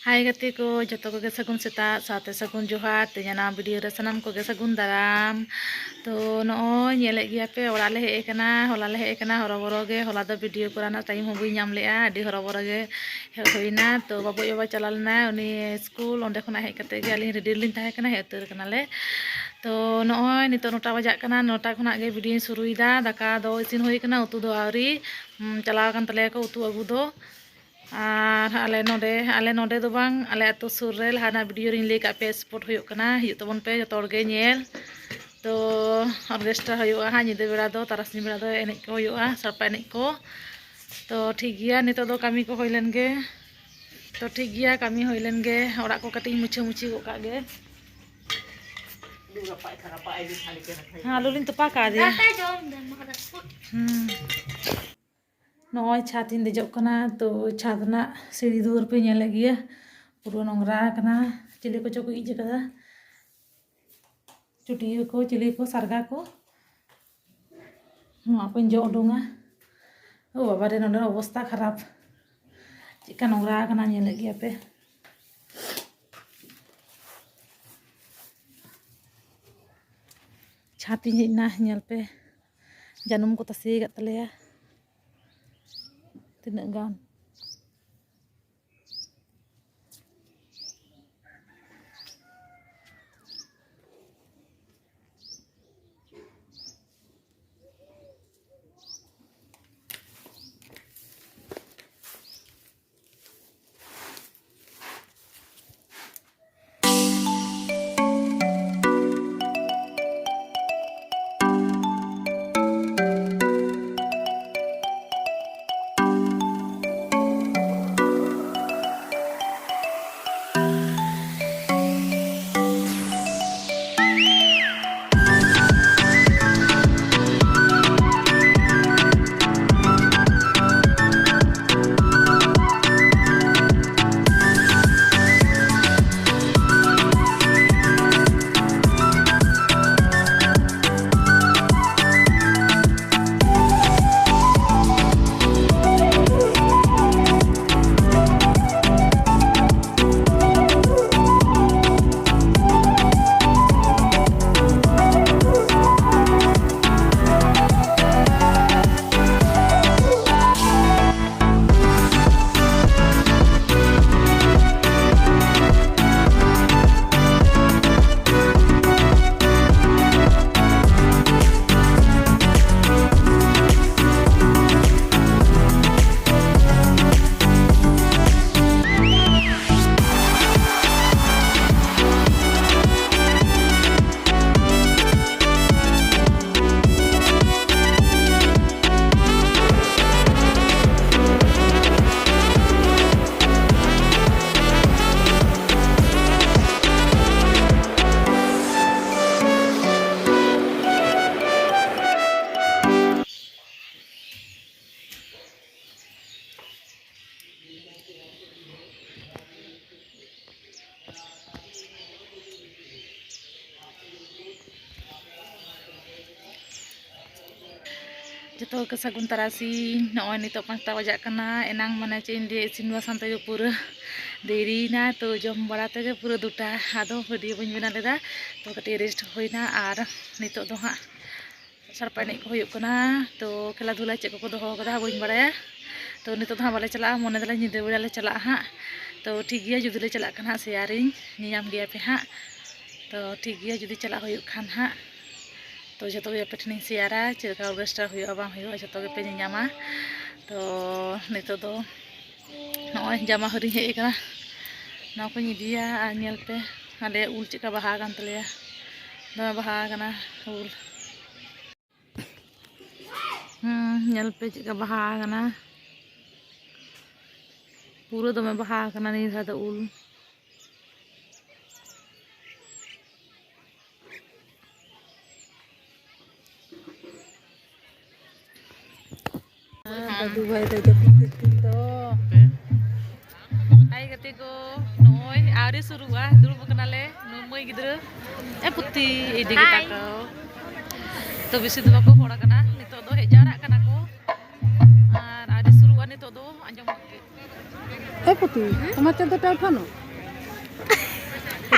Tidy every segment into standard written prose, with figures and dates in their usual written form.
Hai gati ko joto ko sagun seta saate sagun johar tenya na video re sanam ko sagun daram to no nyele gi ape ora le he kana hola le he kana horoboro ge hola do video korana time hobui nyam lea adi horoboro ge hoina to babu yoba chalalna uni school onde khona he kate ge alin ready lin tahe kana he utar kana le to no nito nota bajak kana nota khona ge video suruida daka do isin hoi kana utu do auri chalaw kan tale ko utu agu do ale node do bang ale atu sur re hana video ring le ka pe sport huyuk kana hiuk tabon pe jotor ge nyel to orkestra huyuk ha nyide bera do tarasni bera do enek ko huyuk sarpa enek ko to ठीक gya nito do kami ko hoilen ge to ठीक gya kami hoilen ge orak ko kating muchi ko ka ge lulin tupa ka dia नॉय छातीन देजोग कना तो छात ना सीढ़ी दूर पे नेले गिया पूरा नोंगरा कना चिली को चोको इज कदा चुटियो को चिली को सारगा को नुआ को जो उडुंगा ओ बाबा रे नोंडे अवस्था खराब चिका नोंगरा कना नेले गिया पे छाती ना नेल पे janum ko tasi gat taleya tidak gan joto ke sagun tarasi noy nito 5 bajak kana enang mana cin dia isin basan te pura deri na to jom bara te pura duta ado video bani bena leda to kati rest hoina ar nito do ha sarpa enek ko huyuk kana to kela dhula cek ko doho kada bani baraya to nito do ha bale chala mone dala nyide bela le chala ha to ठीक gya judi le chala kana sharing nyam gya pe ha to ठीक gya judi chala huyuk khan ha तो जो ये पे ठनी Sierra Chilka orchestra हुआ बांग हुआ जो पे nyama तो नितो दो नॉय जामा हरी हे कना ना को निदिया आनियल पे आले उल चिका बहा कान तलेया दमा बहा कना उल नेल पे चिका बहा कना पूरा दमे बहा कना नि धा उल Aduh, baik aja gitu. Hai gati ko, noy, ari suruh dulu kenale, noy gitu. Putih, ide kita kau. To bisi tu aku hora kana, nito do he jarak kana ko. Ari suruh nito do ए पुती তোমার চাদরটা ওঠানো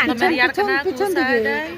Dome reyar kana পিছন ku দিকে sadai.